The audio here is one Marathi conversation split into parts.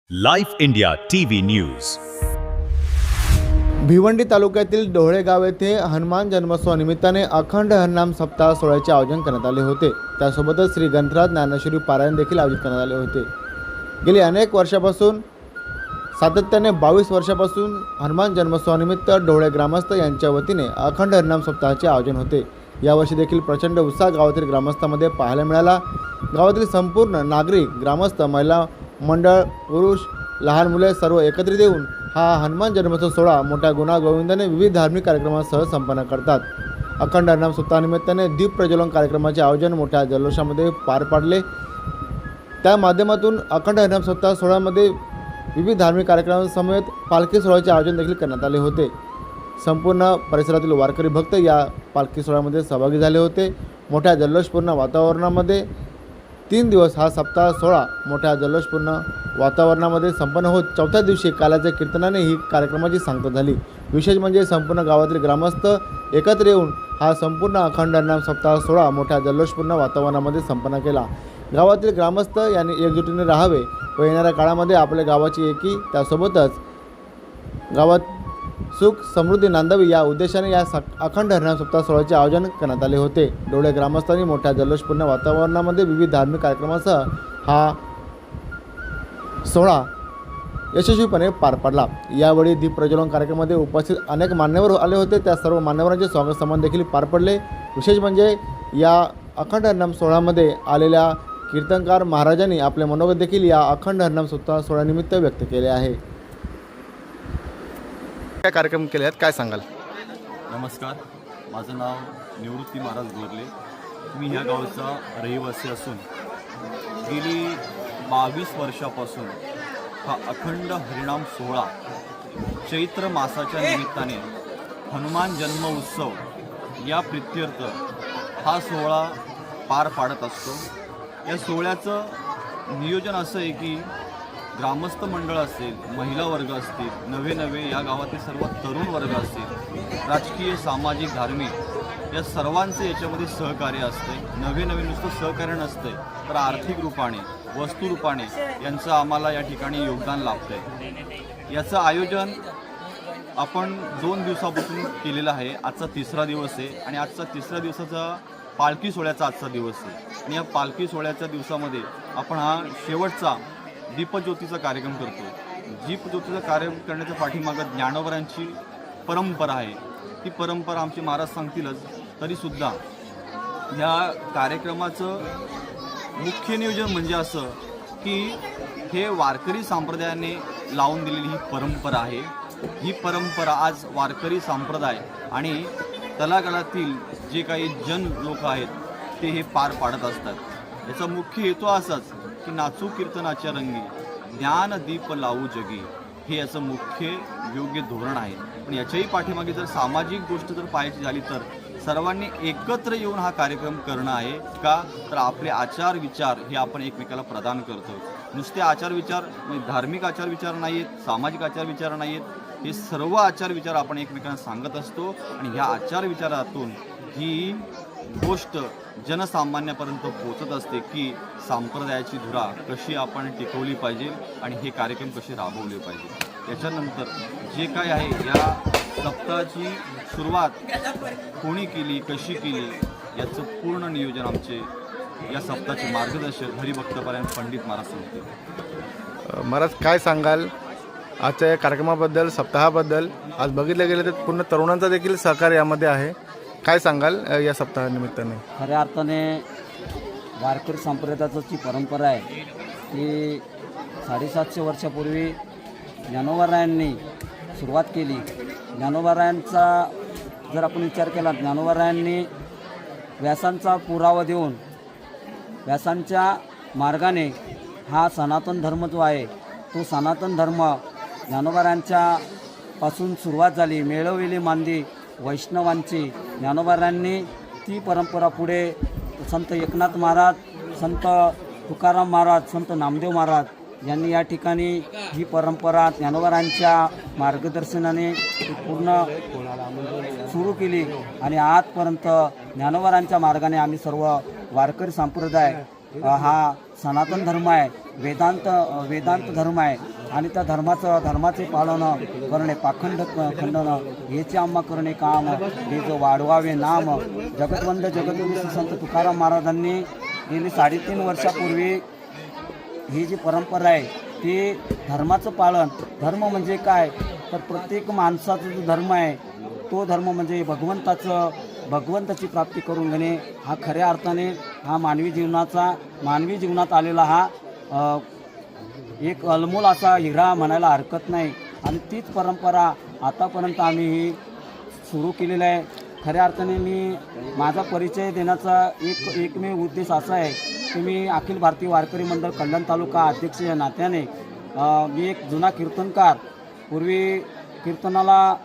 Life India TV news. Bhiwandi तालुक्यातील डोहळे गाव येथे हनुमान जन्मोत्सवानिमित्ताने अखंड हरिनाम सप्ताह सोहळ्याचे आयोजन करण्यात आले होते. त्यासोबतच श्री ग्रंथराज ज्ञानेश्वरी पारायण देखील आयोजित करण्यात आले होते. गेली अनेक वर्षापासून सातत्याने 22 वर्षापासून हनुमान जन्मोत्सवानिमित्त डोहळे ग्रामस्थ यांच्या वतीने अखंड हरिनाम सप्ताहाचे आयोजन होते. यावर्षी देखील प्रचंड उत्साह गावातील ग्रामस्थांमध्ये पाहायला मिळाला. गावातील संपूर्ण नागरिक, ग्रामस्थ, महिला मंडळ, पुरुष, लहान मुले सर्व एकत्रित येऊन हा हनुमान जन्मोत्सव सोहळा मोठ्या गुण्यागोविंदाने विविध धार्मिक कार्यक्रमांसह संपन्न करतात. अखंड हरिनाम सप्ताहानिमित्ताने दीप प्रज्वलन कार्यक्रमाचे आयोजन मोठ्या जल्लोषामध्ये पार पाडले. त्या माध्यमातून अखंड हरिनाम सप्ताह सोहळ्यामध्ये विविध धार्मिक कार्यक्रमांसमवेत पालखी सोहळ्याचे आयोजन देखील करण्यात आले होते. संपूर्ण परिसरातील वारकरी भक्त या पालखी सोहळ्यामध्ये सहभागी झाले होते. मोठ्या जल्लोषपूर्ण वातावरणामध्ये 3 दिवस हा सप्ताह सोहळा मोठ्या जल्लोषपूर्ण वातावरणामध्ये संपन्न होत 4थ्या दिवशी काल्याच्या कीर्तनाने ही कार्यक्रमाची सांगता झाली. विशेष म्हणजे संपूर्ण गावातील ग्रामस्थ एकत्र येऊन हा संपूर्ण अखंड हरिनाम सप्ताह सोहळा मोठ्या जल्लोषपूर्ण वातावरणामध्ये संपन्न केला. गावातील ग्रामस्थ यांनी एकजुटीने राहावे व येणाऱ्या काळामध्ये आपल्या गावाची एकी, त्यासोबतच गावात सुख समृद्धी नांदावी या उद्देशाने या अखंड हरिनाम सप्ताह सोहळ्याचे आयोजन करण्यात आले होते. डोळे ग्रामस्थांनी मोठ्या जल्लोषपूर्ण वातावरणामध्ये विविध धार्मिक कार्यक्रमांसह हा सोहळा यशस्वीपणे पार पाडला. यावेळी दीप प्रज्वलन कार्यक्रमामध्ये उपस्थित अनेक मान्यवर आले होते. त्या सर्व मान्यवरांचे स्वागत सन्मान देखील पार पडले. विशेष म्हणजे या अखंड हरिनाम सोहळ्यामध्ये आलेल्या कीर्तनकार महाराजांनी आपले मनोगत देखील या अखंड हरिनाम सप्ताह सोहळ्यानिमित्त व्यक्त केले आहे. काय कार्यक्रम केले आहेत, काय सांगाल? नमस्कार, माझं नाव निवृत्ती महाराज गोरले. मी ह्या गावचा रहिवासी असून गेली 22 वर्षापासून हा अखंड हरिनाम सोहळा चैत्र मासाच्या निमित्ताने हनुमान जन्म उत्सव या प्रित्यर्थ हा सोहळा पार पाडत असतो. या सोहळ्याचं नियोजन असं आहे की ग्रामस्थ मंडळ असेल, महिला वर्ग असतील, नवे या गावातील सर्व तरुण वर्ग असतील, राजकीय, सामाजिक, धार्मिक या सर्वांचे याच्यामध्ये सहकार्य असते. नवे नुसतं सहकार्य नसते तर आर्थिक रूपाने, वस्तुरूपाने यांचं आम्हाला या ठिकाणी योगदान लाभतं आहे. याचं आयोजन आपण 2 दिवसापासून केलेलं आहे. आजचा 3रा दिवस आहे आणि आजचा 3ऱ्या दिवसाचा पालखी सोहळ्याचा आजचा दिवस आहे. आणि या पालखी सोहळ्याच्या दिवसामध्ये आपण हा शेवटचा दीपज्योतीचा कार्यक्रम करतो. दीपज्योतीचा कार्यक्रम करण्याच्या पाठीमागं ज्ञानोबरांची परंपरा आहे. ती परंपरा आमचे महाराज सांगतीलच, तरीसुद्धा या कार्यक्रमाचं मुख्य नियोजन म्हणजे असं की हे वारकरी संप्रदायाने लावून दिलेली ही परंपरा आहे. ही परंपरा आज वारकरी संप्रदाय आणि तलागाळातील जे काही जन लोक आहेत ते हे पार पाडत असतात. याचा मुख्य हेतू असाच की नाचू कीर्तनाच्या रंगी, ज्ञान दीप लावू जगी, हे याचं मुख्य योग्य धोरण आहे. पण याच्याही पाठीमागे जर सामाजिक गोष्ट जर पाहायची झाली तर सर्वांनी एकत्र येऊन हा कार्यक्रम करणं आहे. का तर आपले आचार विचार हे आपण एकमेकाला प्रदान करतो. नुसते आचार विचार म्हणजे धार्मिक आचार विचार नाही आहेत, सामाजिक आचार विचार नाही आहेत, हे सर्व आचार विचार आपण एकमेकांना सांगत असतो. आणि ह्या आचार विचारातून ही गोष्ट जनसामान्यापर्यंत पोचत असते की संप्रदायाची धुरा कशी आपण टिकवली पाहिजे आणि हे कार्यक्रम कसे राबवले पाहिजे. त्याच्यानंतर जे काय आहे या सप्ताहाची सुरुवात कोणी केली, कशी केली याचं पूर्ण नियोजन आमचे या सप्ताहाचे मार्गदर्शक हरिभक्तपरायण पंडित महाराज सांगते. महाराज, काय सांगाल आजच्या या कार्यक्रमाबद्दल, सप्ताहाबद्दल? आज बघितलं गेलं तर पूर्ण तरुणांचा देखील सहकार्य यामध्ये आहे. काय सांगाल या सप्ताहानिमित्ताने? खऱ्या अर्थाने वारकरी संप्रदायाची जी परंपरा आहे ती 750 वर्षापूर्वी ज्ञानोबारायांनी सुरुवात केली. ज्ञानोबारायांचा जर आपण विचार केला, ज्ञानोबारायांनी व्यासांचा पुरावा देऊन व्यासांच्या मार्गाने हा सनातन धर्म जो आहे तो सनातन धर्म ज्ञानोबारायांच्या पासून सुरुवात झाली. मेळवलेली मांदी वैष्णवांची. ज्ञानोबारायांनी ती परंपरा पुढे संत एकनाथ महाराज, संत तुकाराम महाराज, संत नामदेव महाराज यांनी या ठिकाणी ही परंपरा ज्ञानोबारायांच्या मार्गदर्शनाने पूर्ण सुरू केली. आणि आजपर्यंत ज्ञानोबारायांच्या मार्गाने आम्ही सर्व वारकरी संप्रदाय हा सनातन धर्म आहे, वेदांत धर्म आहे. आणि त्या धर्माचे पालन करणे, पाखंड खंडन याचे आम्हा करणे काम, हे जो वाढवावे नाम. जगतवंद जगद्गुरु संत तुकाराम महाराजांनी गेली 3.5 वर्षापूर्वी ही जी परंपरा आहे ती धर्माचं पालन. धर्म म्हणजे काय तर प्रत्येक माणसाचा जो धर्म आहे तो धर्म म्हणजे भगवंताची प्राप्ती करून घेणे. हा खऱ्या अर्थाने हा मानवी जीवनात आलेला हा एक अनमोल असा हिरा म्हणायला हरकत नाही. आणि तीच परंपरा आतापर्यंत आम्ही ही सुरू केलेलं आहे. खऱ्या अर्थाने माझा परिचय देण्याचा एकमेव उद्देश असा आहे की मी अखिल भारतीय वारकरी मंडळ कल्याण तालुका अध्यक्ष या नात्याने मी एक जुना कीर्तनकार. पूर्वी कीर्तनाला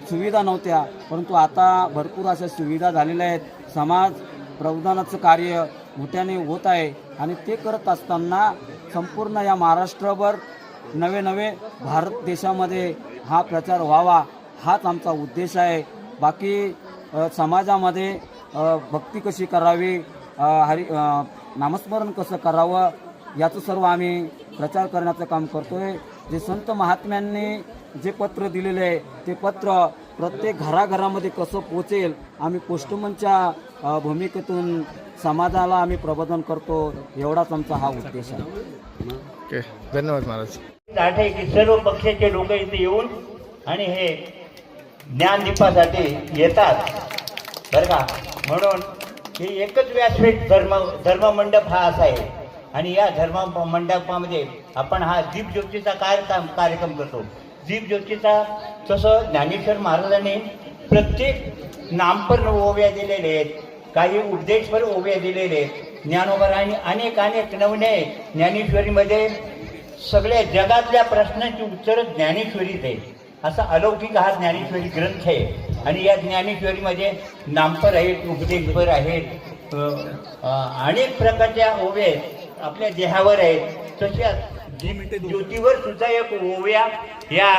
सुविधा नव्हत्या, परंतु आता भरपूर अशा सुविधा झालेल्या आहेत. समाज प्रबोधनाचं कार्य मोठ्याने होत आहे आणि ते करत असताना संपूर्ण या महाराष्ट्रभर नवे भारत देशामध्ये हा प्रचार व्हावा हाच आमचा उद्देश आहे. बाकी समाजामध्ये भक्ती कशी करावी, नामस्मरण कसं करावं याचं सर्व आम्ही प्रचार करण्याचं काम करतो आहे. जे संत महात्म्यांनी जे पत्र दिलेले आहे ते पत्र प्रत्येक घराघरामध्ये कसं पोचेल, आम्ही पोस्टमनच्या भूमिकेतून समाजाला आम्ही प्रबोधन करतो, एवढाच आमचा हा उद्देश आहे. ओके, धन्यवाद महाराज. आहे की सर्व पक्षाचे लोक इथे येऊन आणि हे ज्ञानदीपासाठी येतात बरं का. म्हणून हे एकच व्यासपीठ धर्म मंडप हा असा आहे आणि या धर्म मंडपामध्ये आपण हा दीपज्योतीचा कार्यक्रम करतो. दीपज्योतीचा तसं ज्ञानेश्वर महाराजांनी प्रत्येक नामपर ओव्या दिलेले आहेत, काही उपदेशपर ओव्या दिलेले आहेत. ज्ञानोबरांनी अनेक नवने ज्ञानेश्वरीमध्ये सगळ्या जगातल्या प्रश्नांची उत्तरं ज्ञानेश्वरीत आहे. असा अलौकिक हा ज्ञानेश्वरी ग्रंथ आहे आणि या ज्ञानेश्वरीमध्ये नामपर आहेत, उपदेशपर आहेत, अनेक प्रकारच्या ओव्या आपल्या देहावर आहेत. तशाच ज्योतीवर सुद्धा एक ओव्या या